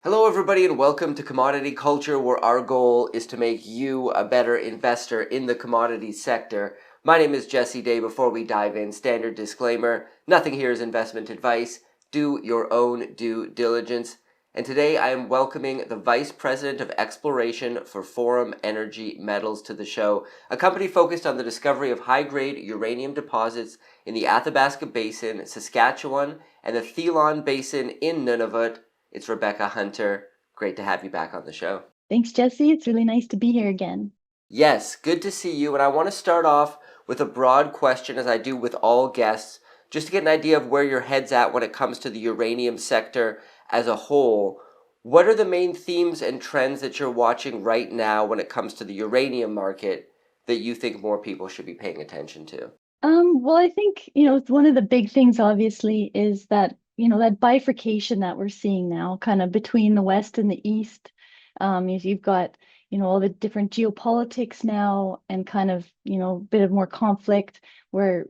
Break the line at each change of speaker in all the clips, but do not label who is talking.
Hello, everybody, and welcome to Commodity Culture, where our goal is to make you a better investor in the commodities sector. My name is Jesse Day. Before we dive in, standard disclaimer, nothing here is investment advice. Do your own due diligence. And today I am welcoming the Vice President of Exploration for Forum Energy Metals to the show, a company focused on the discovery of high-grade uranium deposits in the Athabasca Basin, Saskatchewan, and the Thelon Basin in Nunavut. It's Rebecca Hunter. Great to have you back on the show.
Thanks, Jesse. It's really nice to be here again.
Yes, good to see you. And I want to start off with a broad question, as I do with all guests, just to get an idea of where your head's at when it comes to the uranium sector as a whole. What are the main themes and trends that you're watching right now when it comes to the uranium market that you think more people should be paying attention to?
Well, I think, one of the big things obviously is that, that bifurcation that we're seeing now, kind of between the West and the East. Is you've got, all the different geopolitics now and kind of, a bit of more conflict where,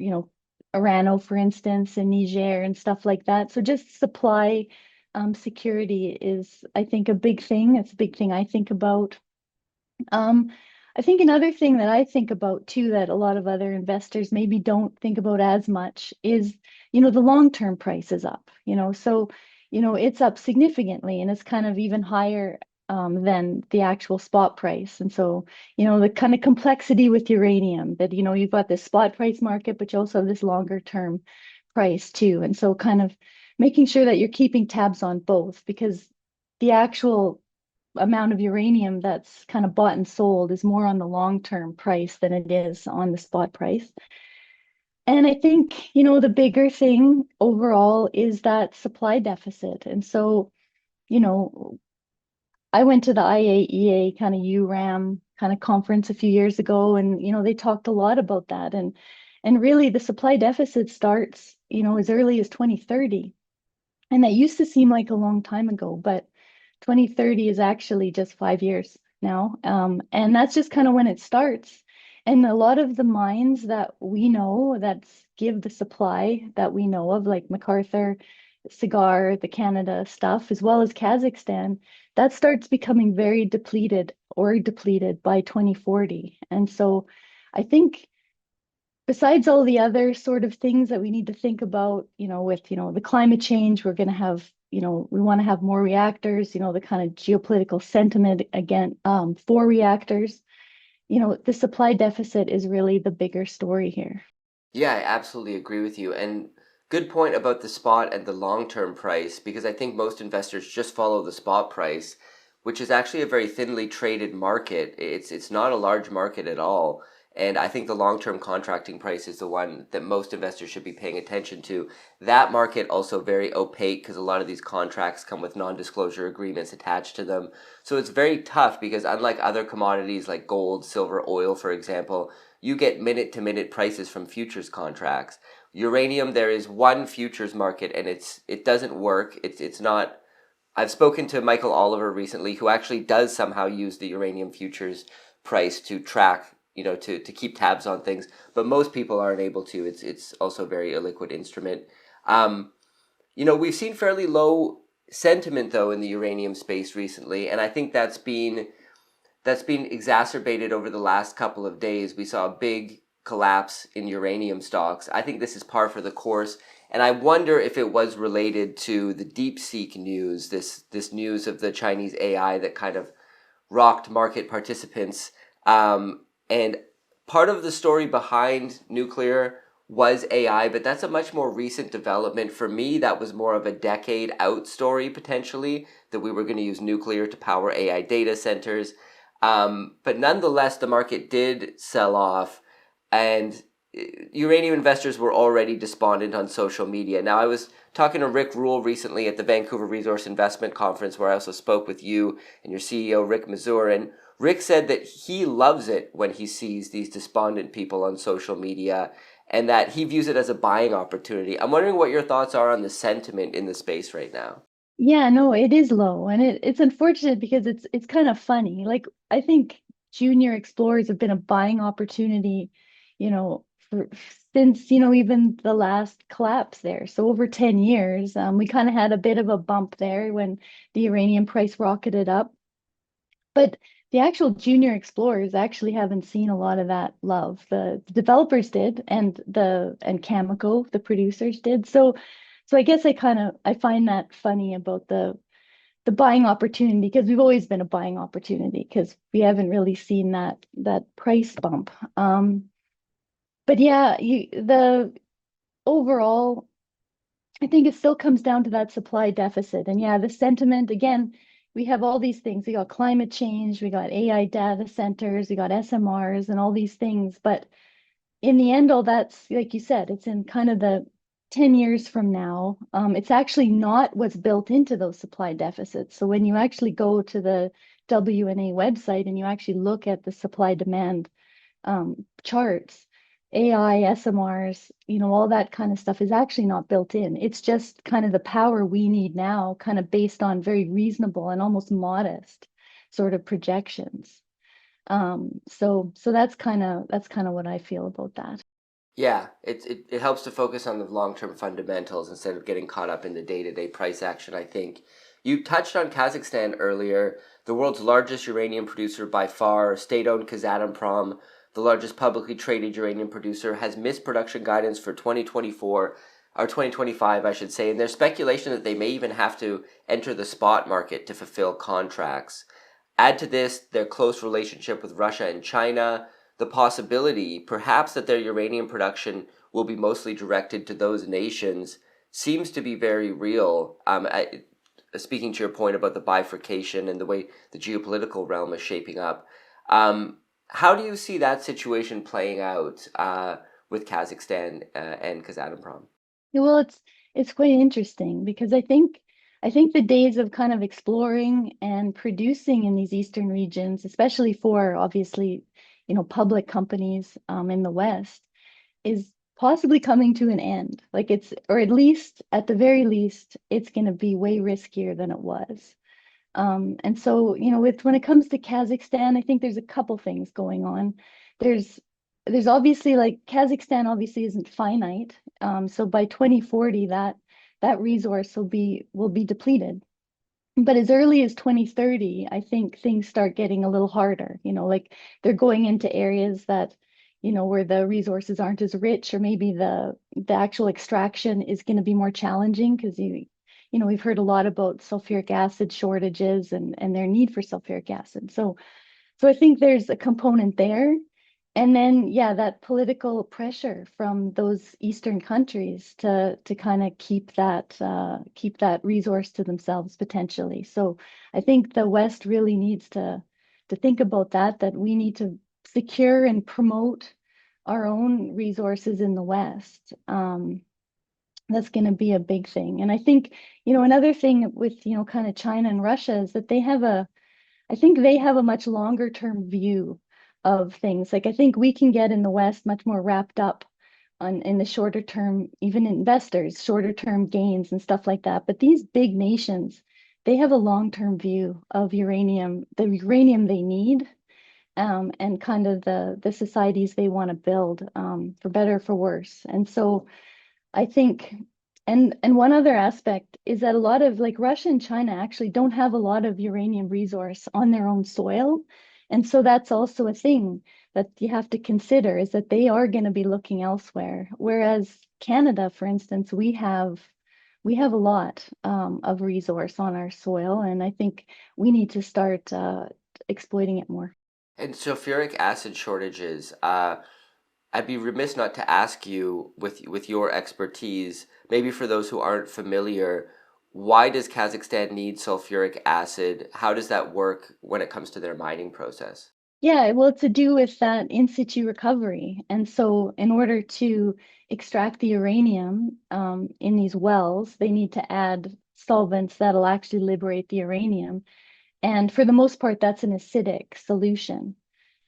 Iran, for instance, and Niger and stuff like that. So just supply security is, I think, a big thing. It's a big thing I think about. Um, I think another thing that I think about too, that a lot of other investors maybe don't think about as much is, the long-term price is up, so, it's up significantly and it's kind of even higher than the actual spot price. And so, the kind of complexity with uranium that, you've got this spot price market, but you also have this longer term price too. And so kind of making sure that you're keeping tabs on both because the actual amount of uranium that's kind of bought and sold is more on the long-term price than it is on the spot price. And I think, the bigger thing overall is that supply deficit. And so, you know, I went to the IAEA kind of URAM kind of conference a few years ago, and they talked a lot about that. And really the supply deficit starts, as early as 2030. And that used to seem like a long time ago, but 2030 is actually just 5 years now. And that's just kind of when it starts. And a lot of the mines that we know that give the supply that we know of, like MacArthur, Cigar, the Canada stuff, as well as Kazakhstan, that starts becoming very depleted by 2040. And so I think besides all the other sort of things that we need to think about, with, the climate change, we're going to have, we want to have more reactors, the kind of geopolitical sentiment again for reactors, the supply deficit is really the bigger story here.
Yeah, I absolutely agree with you. And good point about the spot and the long-term price, because I think most investors just follow the spot price, which is actually a very thinly traded market. It's not a large market at all. And I think the long-term contracting price is the one that most investors should be paying attention to. That market also very opaque because a lot of these contracts come with non-disclosure agreements attached to them. So it's very tough because unlike other commodities like gold, silver, oil, for example, you get minute to minute prices from futures contracts. Uranium, there is one futures market and it doesn't work. It's not. I've spoken to Michael Oliver recently, who actually does somehow use the uranium futures price to track, to keep tabs on things, but most people aren't able to. It's also a very illiquid instrument. Um, we've seen fairly low sentiment though in the uranium space recently, and I think that's been exacerbated over the last couple of days. We saw a big collapse in uranium stocks. I think this is par for the course, and I wonder if it was related to the DeepSeek news, this news of the Chinese AI that kind of rocked market participants. And part of the story behind nuclear was AI, but that's a much more recent development. For me, that was more of a decade out story potentially, that we were going to use nuclear to power AI data centers. But nonetheless, the market did sell off, and uranium investors were already despondent on social media. Now, I was talking to Rick Rule recently at the Vancouver Resource Investment Conference, where I also spoke with you and your CEO, Rick Mazur, and Rick said that he loves it when he sees these despondent people on social media and that he views it as a buying opportunity. I'm wondering what your thoughts are on the sentiment in the space right now.
Yeah, no, it is low, and it's unfortunate because it's kind of funny. Like I think junior explorers have been a buying opportunity, for since, even the last collapse there. So over 10 years, we kind of had a bit of a bump there when the uranium price rocketed up. But the actual junior explorers actually haven't seen a lot of that love. The developers did, and Cameco, the producers did. So I guess I find that funny about the buying opportunity, because we've always been a buying opportunity because we haven't really seen that price bump. But yeah, the overall, I think it still comes down to that supply deficit. And yeah, the sentiment, again, we have all these things. We got climate change, we got AI data centers, we got SMRs and all these things. But in the end, all that's, like you said, it's in kind of the 10 years from now. It's actually not what's built into those supply deficits. So when you actually go to the WNA website and you actually look at the supply demand charts, AI, SMRs, all that kind of stuff is actually not built in. It's just kind of the power we need now, kind of based on very reasonable and almost modest sort of projections. So that's kind of what I feel about that.
Yeah, it helps to focus on the long-term fundamentals instead of getting caught up in the day-to-day price action, I think. You touched on Kazakhstan earlier, the world's largest uranium producer by far, state-owned Kazatomprom, the largest publicly traded uranium producer, has missed production guidance for 2024 or 2025, I should say, and there's speculation that they may even have to enter the spot market to fulfill contracts. Add to this their close relationship with Russia and China, the possibility, perhaps, that their uranium production will be mostly directed to those nations seems to be very real. Speaking to your point about the bifurcation and the way the geopolitical realm is shaping up, how do you see that situation playing out with Kazakhstan and Kazatomprom?
Yeah, well, it's quite interesting because I think the days of kind of exploring and producing in these eastern regions, especially for obviously, public companies in the West, is possibly coming to an end. Like or at least at the very least, it's going to be way riskier than it was. And so, when it comes to Kazakhstan, I think there's a couple things going on. There's there's obviously, like, Kazakhstan obviously isn't finite. So by 2040, that resource will be depleted. But as early as 2030, I think things start getting a little harder. Like they're going into areas that, where the resources aren't as rich, or maybe the actual extraction is going to be more challenging because we've heard a lot about sulfuric acid shortages and their need for sulfuric acid. So I think there's a component there. And then, yeah, that political pressure from those Eastern countries to kind of keep that resource to themselves potentially. So I think the West really needs to think about that we need to secure and promote our own resources in the West. That's going to be a big thing. And I think, another thing with, kind of China and Russia is that I think they have a much longer term view of things. Like I think we can get in the West much more wrapped up in the shorter term, even investors, shorter term gains and stuff like that. But these big nations, they have a long term view of uranium, the uranium they need, and kind of the societies they want to build, for better or for worse. And so I think, and one other aspect is that a lot of, like, Russia and China actually don't have a lot of uranium resource on their own soil. And so that's also a thing that you have to consider, is that they are going to be looking elsewhere. Whereas Canada, for instance, we have a lot of resource on our soil, and I think we need to start exploiting it more.
And sulfuric acid shortages. I'd be remiss not to ask you, with your expertise, maybe for those who aren't familiar, why does Kazakhstan need sulfuric acid? How does that work when it comes to their mining process?
Yeah, well, it's to do with that in situ recovery. And so, in order to extract the uranium in these wells, they need to add solvents that'll actually liberate the uranium. And for the most part, that's an acidic solution.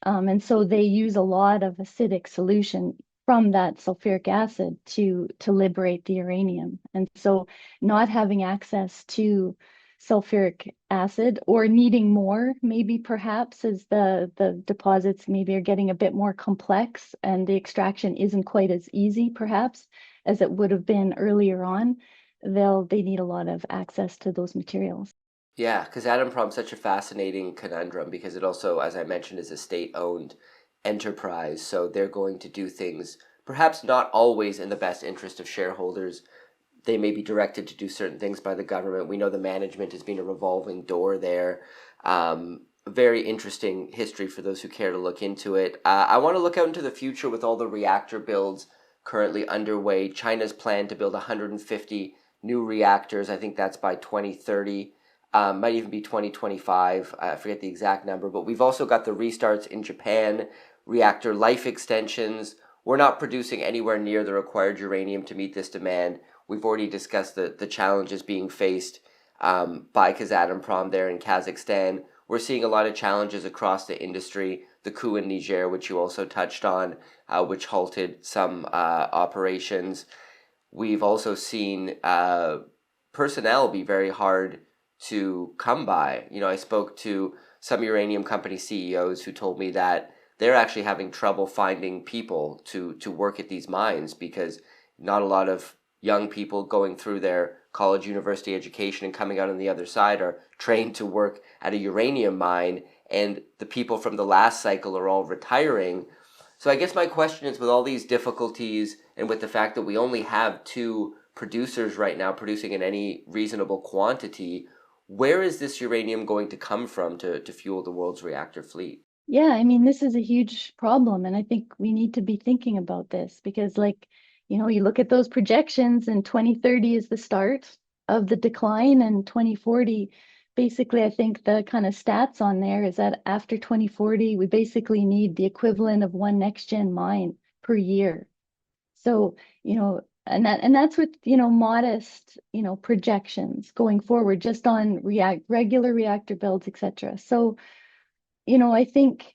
And so they use a lot of acidic solution from that sulfuric acid to liberate the uranium. And so not having access to sulfuric acid, or needing more, maybe perhaps as the deposits maybe are getting a bit more complex and the extraction isn't quite as easy perhaps as it would have been earlier on. They need a lot of access to those materials.
Yeah, Kazatomprom's such a fascinating conundrum because it also, as I mentioned, is a state-owned enterprise. So they're going to do things perhaps not always in the best interest of shareholders. They may be directed to do certain things by the government. We know the management has been a revolving door there. Very interesting history for those who care to look into it. I want to look out into the future with all the reactor builds currently underway. China's plan to build 150 new reactors. I think that's by 2030. Might even be 2025. I forget the exact number, but we've also got the restarts in Japan, reactor life extensions. We're not producing anywhere near the required uranium to meet this demand. We've already discussed the challenges being faced by Kazatomprom there in Kazakhstan. We're seeing a lot of challenges across the industry. The coup in Niger, which you also touched on, which halted some operations. We've also seen personnel be very hard to come by. You know, I spoke to some uranium company CEOs who told me that they're actually having trouble finding people to work at these mines because not a lot of young people going through their college university education and coming out on the other side are trained to work at a uranium mine, and the people from the last cycle are all retiring. So I guess my question is, with all these difficulties and with the fact that we only have two producers right now producing in any reasonable quantity, where is this uranium going to come from to fuel the world's reactor fleet?
Yeah, I mean, this is a huge problem, and I think we need to be thinking about this because, like, you look at those projections, and 2030 is the start of the decline, and 2040, basically, I think the kind of stats on there is that after 2040, we basically need the equivalent of one next gen mine per year. So, and that's with, modest, projections going forward just on regular reactor builds, etc. So, I think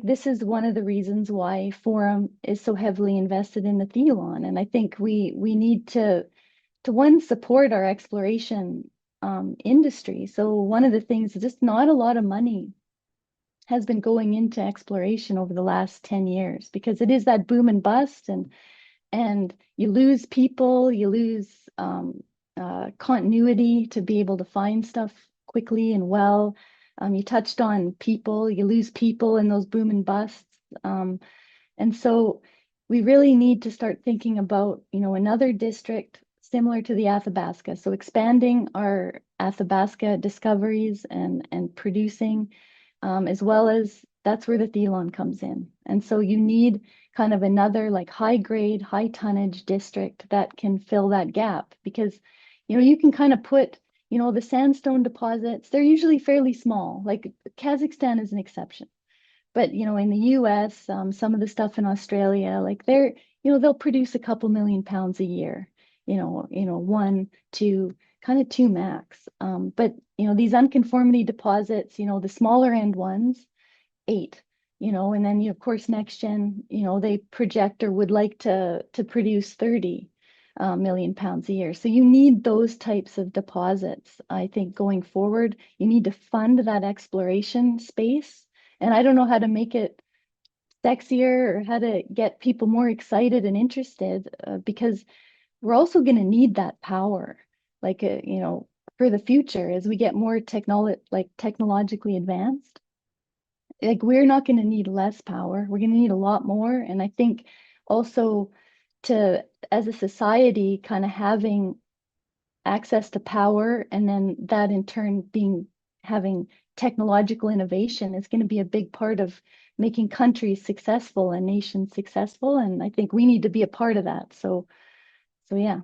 this is one of the reasons why Forum is so heavily invested in the Thelon. And I think we need to one, support our exploration industry. So one of the things is just not a lot of money has been going into exploration over the last 10 years because it is that boom and bust, and you lose people, you lose continuity to be able to find stuff quickly and well. You touched on people, you lose people in those boom and busts. And so we really need to start thinking about, another district similar to the Athabasca. So expanding our Athabasca discoveries and producing, as well as that's where the Thelon comes in. And so you need kind of another like high grade, high tonnage district that can fill that gap because, you can kind of put, the sandstone deposits, they're usually fairly small. Like Kazakhstan is an exception. But, in the US, some of the stuff in Australia, like they'll produce a couple million pounds a year, one, two, kind of two max. But, these unconformity deposits, the smaller end ones, 8, and then, of course, next gen, they project or would like to produce 30 million pounds a year. So you need those types of deposits, I think, going forward. You need to fund that exploration space. And I don't know how to make it sexier or how to get people more excited and interested because we're also going to need that power, like, for the future as we get more technologically advanced. Like, we're not going to need less power. We're going to need a lot more. And I think also as a society, kind of having access to power and then that in turn having technological innovation is going to be a big part of making countries successful and nations successful. And I think we need to be a part of that. So yeah.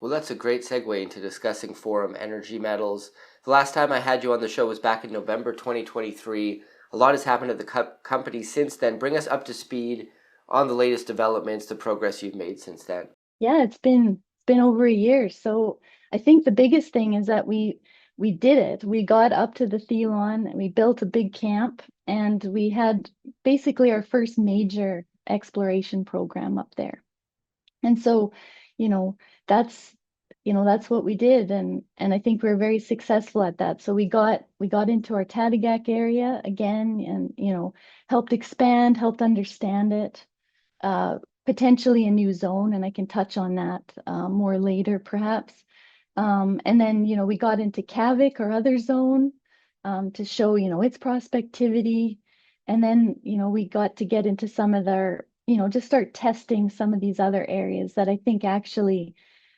Well, that's a great segue into discussing Forum Energy Metals. The last time I had you on the show was back in November 2023. A lot has happened at the company since then. Bring us up to speed on the latest developments, the progress you've made since then.
Yeah, it's been over a year. So I think the biggest thing is that we did it. We got up to the Thelon and we built a big camp, and we had basically our first major exploration program up there. And so, that's that's what we did, and I think we were very successful at that. So we got into our Tatiggaq area again, and helped expand, helped understand it, uh, potentially a new zone, and I can touch on that more later, perhaps. And then, we got into Qavvik, our other zone, to show, its prospectivity. And then, we got to get into some of their, just start testing some of these other areas that I think actually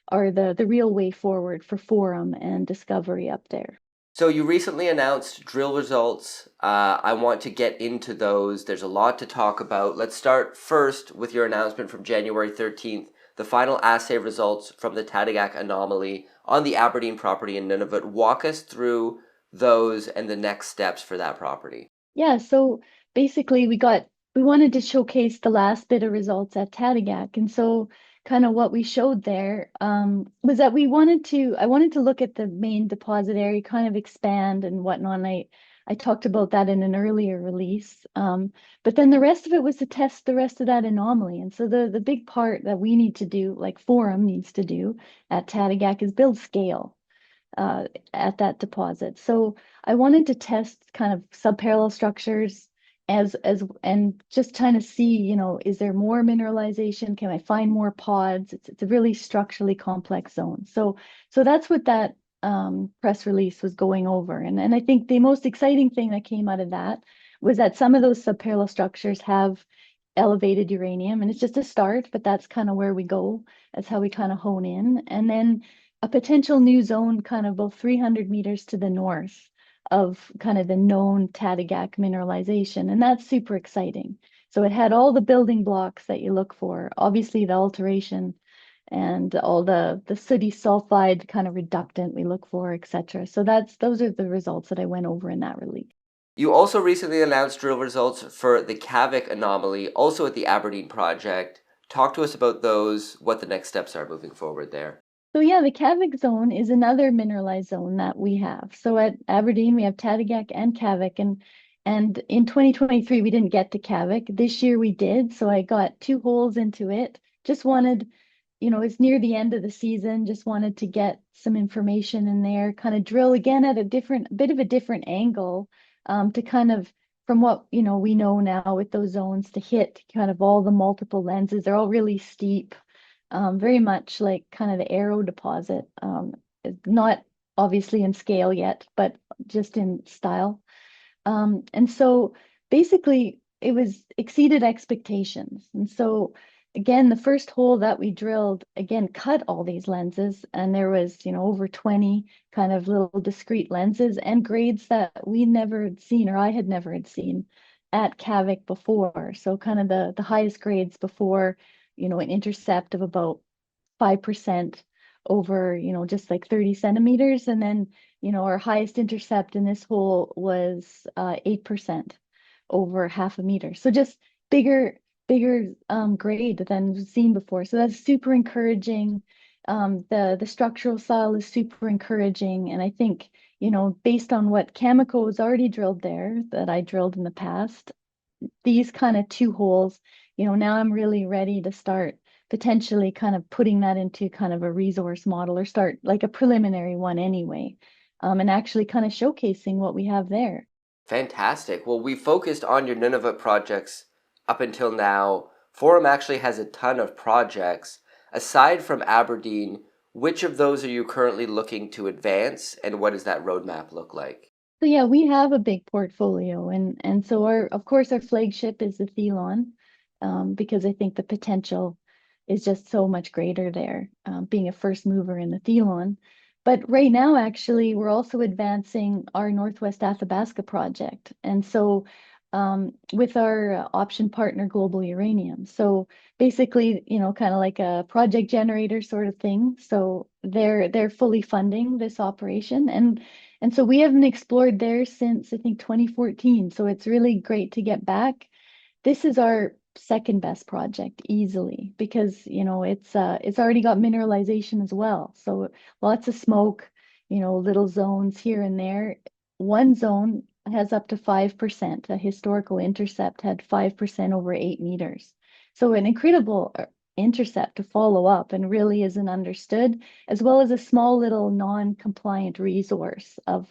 are the real way forward for forum and discovery up there.
So you recently announced drill results. I want to get into those. There's a lot to talk about. Let's start first with your announcement from January 13th, the final assay results from the Tatiggaq anomaly on the Aberdeen property in Nunavut. Walk us through those and the next steps for that property.
Yeah, so basically we wanted to showcase the last bit of results at Tatiggaq. And so kind of what we showed there was that I wanted to look at the main deposit area, kind of expand and whatnot. And I talked about that in an earlier release. But then the rest of it was to test the rest of that anomaly. And so the big part that we need to do, like Forum needs to do at Tatiggaq, is build scale uh, at that deposit. So I wanted to test kind of subparallel structures as and just trying to see, is there more mineralization? Can I find more pods? It's a really structurally complex zone. So that's what that press release was going over. And I think the most exciting thing that came out of that was that some of those subparallel structures have elevated uranium, and it's just a start, but that's kind of where we go. That's how we kind of hone in. And then a potential new zone kind of about 300 meters to the north of kind of the known Tatiggaq mineralization. And that's super exciting. So it had all the building blocks that you look for, obviously the alteration and all the sooty sulfide kind of reductant we look for, etc. So those are the results that I went over in that release.
You also recently announced drill results for the Qavvik anomaly, also at the Aberdeen project. Talk to us about those, what the next steps are moving forward there.
So yeah, the Kavik zone is another mineralized zone that we have. So at Aberdeen, we have Tatiggaq and Kavik, and in 2023 we didn't get to Kavik. This year we did, so I got 2 holes into it. Just wanted, it's near the end of the season. Just wanted to get some information in there, kind of drill again at a bit of a different angle, to kind of from what we know now with those zones to hit kind of all the multiple lenses. They're all really steep, very much like kind of the Arrow deposit. Not obviously in scale yet, but just in style. And so basically it was exceeded expectations. And so again, the first hole that we drilled, again, cut all these lenses, and there was, over 20 kind of little discrete lenses and grades that we never had seen, or I had never had seen at Kavik before. So kind of the highest grades before, an intercept of about 5% over, just like 30 centimeters. And then, our highest intercept in this hole was 8% over half a meter. So just bigger grade than we've seen before. So that's super encouraging. The structural style is super encouraging. And I think, based on what Cameco was already drilled there, that I drilled in the past, these kind of 2 holes, now I'm really ready to start potentially kind of putting that into kind of a resource model, or start like a preliminary one anyway, and actually kind of showcasing what we have there.
Fantastic. Well, we focused on your Nunavut projects up until now. Forum actually has a ton of projects. Aside from Aberdeen, which of those are you currently looking to advance, and what does that roadmap look like?
So yeah, we have a big portfolio, and so of course our flagship is the Thelon, because I think the potential is just so much greater there, being a first mover in the Thelon. But right now, actually, we're also advancing our Northwest Athabasca project, and so with our option partner, Global Uranium. So basically, kind of like a project generator sort of thing. So they're fully funding this operation, and so we haven't explored there since I think 2014. So it's really great to get back. This is our second best project easily, because it's already got mineralization as well. So lots of smoke, little zones here and there. One zone has up to 5%. A historical intercept had 5% over 8 meters. So an incredible intercept to follow up and really isn't understood, as well as a small little non-compliant resource of,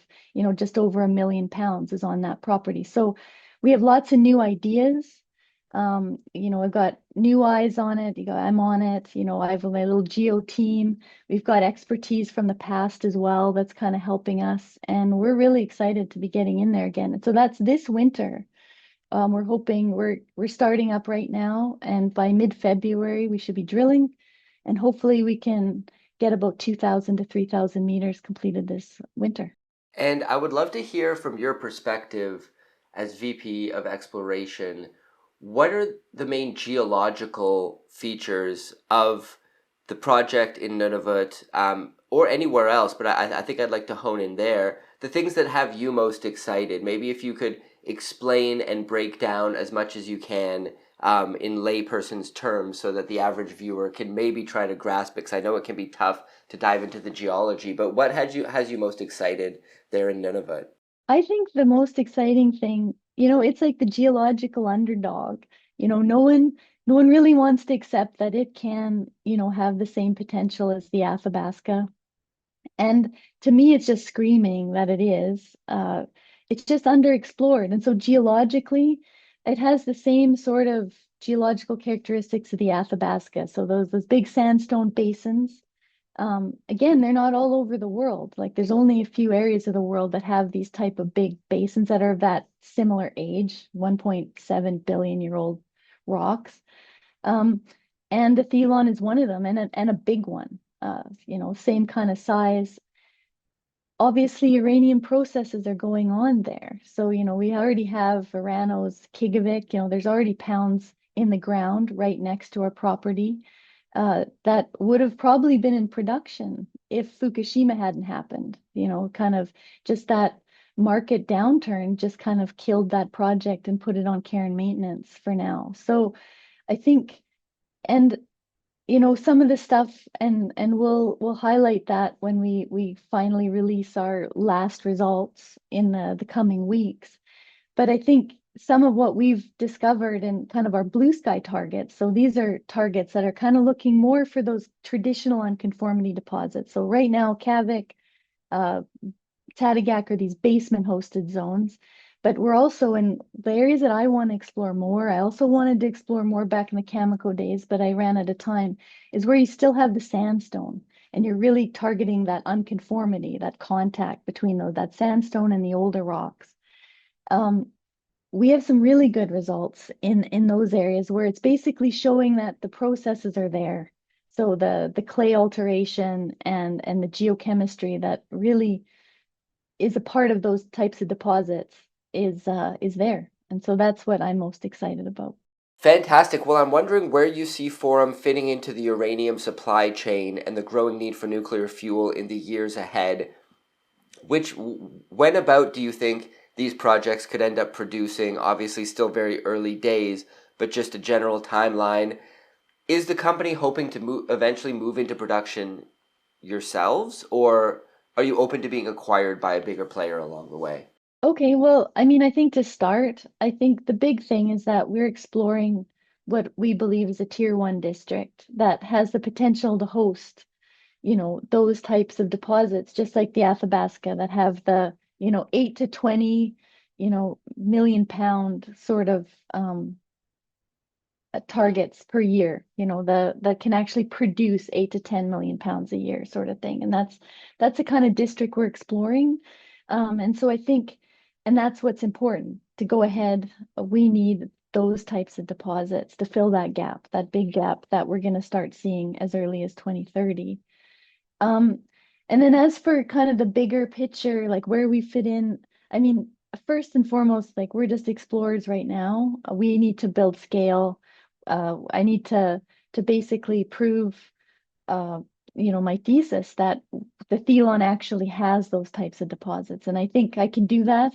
just over 1 million pounds is on that property. So we have lots of new ideas. I've got new eyes on it. I'm on it. I have my little geo team. We've got expertise from the past as well that's kind of helping us, and we're really excited to be getting in there again. And so that's this winter. We're hoping we're starting up right now, and by mid-February we should be drilling, and hopefully we can get about 2,000 to 3,000 meters completed this winter.
And I would love to hear from your perspective as VP of Exploration, what are the main geological features of the project in Nunavut, or anywhere else, but I think I'd like to hone in there, the things that have you most excited. Maybe if you could explain and break down as much as you can in layperson's terms so that the average viewer can maybe try to grasp it, because I know it can be tough to dive into the geology, but what has you most excited there in Nunavut?
I think the most exciting thing, it's like the geological underdog. No one really wants to accept that it can, have the same potential as the Athabasca. And to me, it's just screaming that it is. It's just underexplored. And so geologically, it has the same sort of geological characteristics of the Athabasca. So those big sandstone basins. Again, they're not all over the world. Like there's only a few areas of the world that have these type of big basins that are of that similar age, 1.7 billion year old rocks. Um, and the Thelon is one of them, and a big one. Same kind of size. Obviously, uranium processes are going on there. So, we already have Orano's Qavvik, there's already pounds in the ground right next to our property that would have probably been in production if Fukushima hadn't happened. Kind of just that market downturn just kind of killed that project and put it on care and maintenance for now. So I think, and some of the stuff, and we'll highlight that when we finally release our last results in the coming weeks. But I think some of what we've discovered in kind of our blue sky targets, so these are targets that are kind of looking more for those traditional unconformity deposits. So right now, Qavvik, uh, Tatiggaq are these basement hosted zones. But we're also in the areas that I want to explore more. I also wanted to explore more back in the Cameco days, but I ran out of time, is where you still have the sandstone and you're really targeting that unconformity, that contact between that sandstone and the older rocks. We have some really good results in those areas where it's basically showing that the processes are there. So the clay alteration and the geochemistry that really is a part of those types of deposits is there. And so that's what I'm most excited about.
Fantastic. Well, I'm wondering where you see Forum fitting into the uranium supply chain and the growing need for nuclear fuel in the years ahead. When about do you think these projects could end up producing? Obviously, still very early days, but just a general timeline. Is the company hoping to eventually move into production yourselves, or are you open to being acquired by a bigger player along the way?
Okay, well, I mean, I think to start, I think the big thing is that we're exploring what we believe is a tier one district that has the potential to host, those types of deposits, just like the Athabasca that have the, 8 to 20, million-pound sort of targets per year, that can actually produce 8 to 10 million pounds a year sort of thing. And that's the kind of district we're exploring. And so I think, and that's what's important to go ahead. We need those types of deposits to fill that gap, that big gap that we're going to start seeing as early as 2030. Um, and then as for kind of the bigger picture, like where we fit in, I mean, first and foremost, like we're just explorers right now. We need to build scale. I need to basically prove, uh, my thesis that the Thelon actually has those types of deposits, and I think I can do that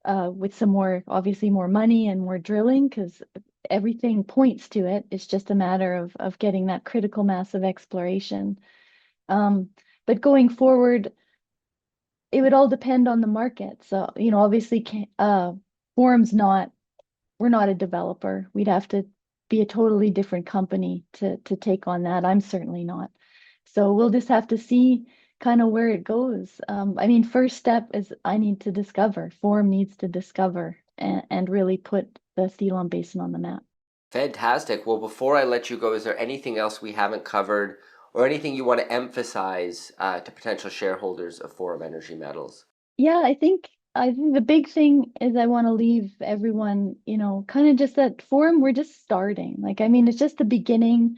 with some more, obviously more money and more drilling, because everything points to it. It's just a matter of getting that critical mass of exploration. Um, but going forward, it would all depend on the market. So, obviously, Forum's not, we're not a developer. We'd have to be a totally different company to take on that. I'm certainly not. So we'll just have to see kind of where it goes. I mean, first step is I need to discover, Forum needs to discover and really put the Thelon Basin on the map.
Fantastic. Well, before I let you go, is there anything else we haven't covered or anything you want to emphasize to potential shareholders of Forum Energy Metals?
Yeah, I think the big thing is I want to leave everyone, kind of just that Forum, we're just starting. Like, I mean, it's just the beginning.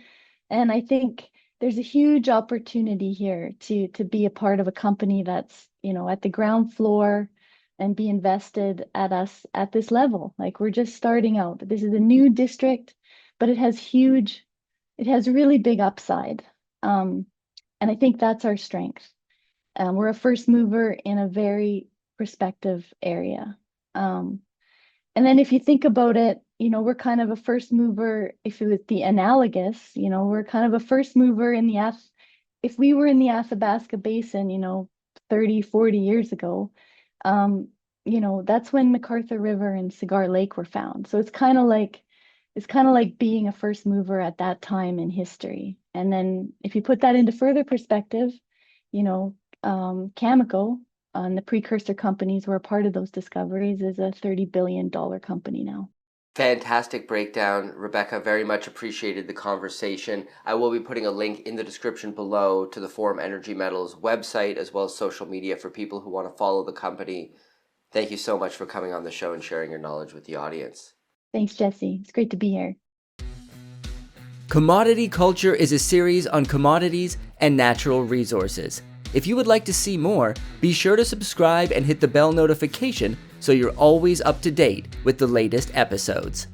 And I think there's a huge opportunity here to be a part of a company that's, at the ground floor and be invested at us at this level. Like we're just starting out. This is a new district, but it has really big upside. And I think that's our strength. We're a first mover in a very prospective area. And then if you think about it, we're kind of a first mover, if it was the analogous, we're kind of a first mover in if we were in the Athabasca Basin, 30, 40 years ago, that's when MacArthur River and Cigar Lake were found. So it's kind of like being a first mover at that time in history. And then if you put that into further perspective, Cameco and the precursor companies were a part of those discoveries is a $30 billion company now.
Fantastic breakdown, Rebecca. Very much appreciated the conversation. I will be putting a link in the description below to the Forum Energy Metals website as well as social media for people who want to follow the company. Thank you so much for coming on the show and sharing your knowledge with the audience.
Thanks, Jesse. It's great to be here.
Commodity Culture is a series on commodities and natural resources. If you would like to see more, be sure to subscribe and hit the bell notification so you're always up to date with the latest episodes.